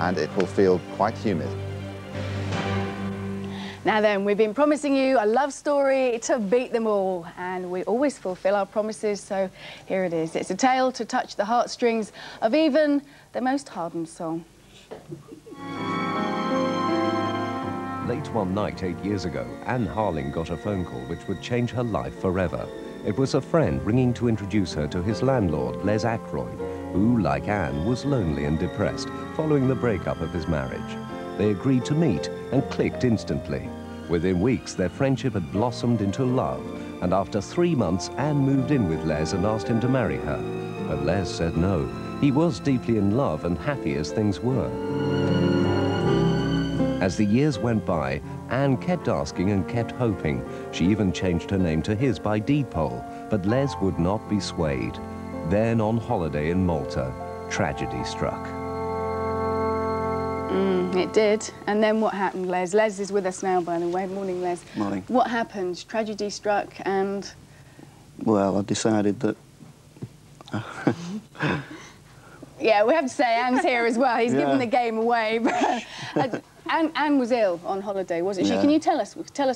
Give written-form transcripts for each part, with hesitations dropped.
and it will feel quite humid. Now then, we've been promising you a love story to beat them all, and we always fulfil our promises, so here it is. It's a tale to touch the heartstrings of even the most hardened soul. Late one night 8 years ago, Anne Harling got a phone call which would change her life forever. It was a friend ringing to introduce her to his landlord, Les Ackroyd, who, like Anne, was lonely and depressed following the breakup of his marriage. They agreed to meet and clicked instantly. Within weeks, their friendship had blossomed into love, and after 3 months, Anne moved in with Les and asked him to marry her. But Les said no. He was deeply in love and happy as things were. As the years went by, Anne kept asking and kept hoping. She even changed her name to his by deed poll, but Les would not be swayed. Then, on holiday in Malta, tragedy struck. It did. And then what happened, Les? Les is with us now, by the way. Morning, Les. Morning. What happened? Tragedy struck and... Well, I decided that... Yeah, we have to say Anne's here as well. He's given the game away. But, Anne was ill on holiday, wasn't she? Yeah. Can you tell us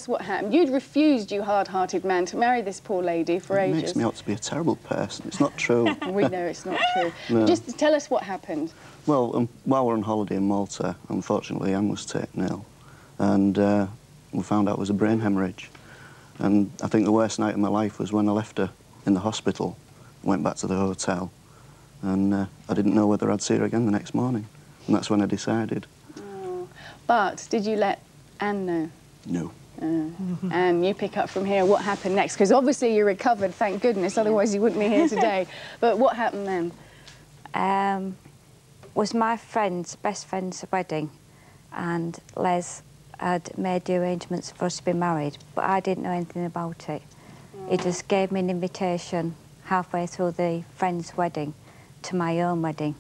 what happened? You'd refused, you hard-hearted man, to marry this poor lady for ages. It makes me out to be a terrible person. It's not true. We know it's not true. No. Just tell us what happened. Well, while we're on holiday in Malta, unfortunately, Anne was taken ill. And we found out it was a brain hemorrhage. And I think the worst night of my life was when I left her in the hospital, went back to the hotel, and I didn't know whether I'd see her again the next morning. And that's when I decided. Oh. But did you let Anne know? No. And you pick up from here. What happened next? Because obviously you recovered, thank goodness, otherwise you wouldn't be here today. But what happened then? Was my best friend's wedding, and Les had made the arrangements for us to be married, but I didn't know anything about it. He just gave me an invitation halfway through the friend's wedding to my own wedding,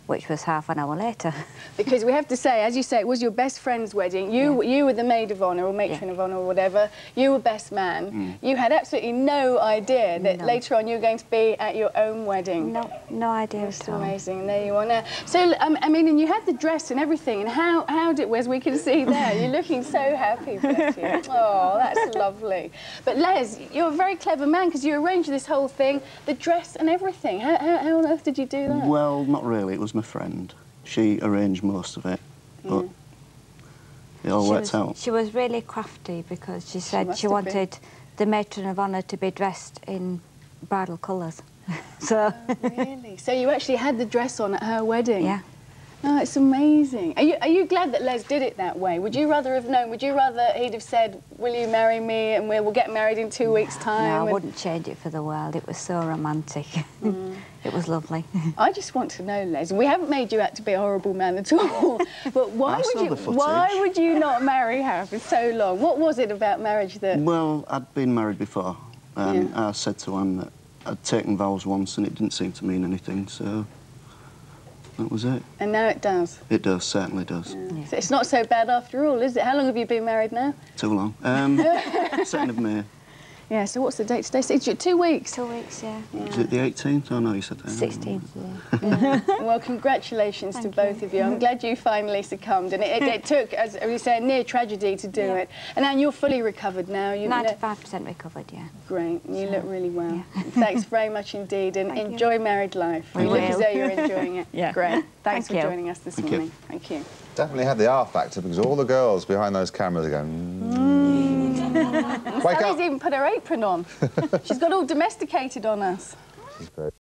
which was half an hour later. Because we have to say, as you say, it was your best friend's wedding. You were the maid of honour or matron of honour or whatever. You were best man. You had absolutely no idea that later on you were going to be at your own wedding. No idea at all. Amazing, and there you are now. So, I mean, and you had the dress and everything, and how did, as we can see there, you're looking so happy, bless you. Oh, that's lovely. But Les, you're a very clever man, because you arranged this whole thing, the dress and everything. How on earth did you do that? Well, not really. It was my friend. She arranged most of it, but it all worked out. She was really crafty, because she said she wanted the matron of honour to be dressed in bridal colours. So. Oh, really? So you actually had the dress on at her wedding? Yeah. Oh, it's amazing. Are you glad that Les did it that way? Would you rather have known? Would you rather he'd have said, will you marry me and we'll get married in 2 weeks' time? No, I wouldn't change it for the world. It was so romantic. It was lovely. I just want to know, Les, and we haven't made you out to be a horrible man at all, but why would you not marry her for so long? What was it about marriage that... Well, I'd been married before, and I said to Anne that I'd taken vows once and it didn't seem to mean anything, so that was it. And now it does? It does, certainly does. Yeah. So it's not so bad after all, is it? How long have you been married now? Too long. 2nd of May. Yeah, so what's the date today? It's 2 weeks? 2 weeks, yeah. Is it the 18th? Oh, no, you said that. 16th, yeah. Well, congratulations to both of you. I'm glad you finally succumbed. And it took, as we say, a near tragedy to do it. And Anne, you're fully recovered now. 95% recovered, yeah. Great. You look really well. Yeah. Thanks very much indeed. And enjoy married life. You look as though you're enjoying it. Yeah. Great. Thanks for joining us this morning. Thank you. Definitely had the R factor, because all the girls behind those cameras are going... Wake up! Sally's even put her apron on. She's got all domesticated on us.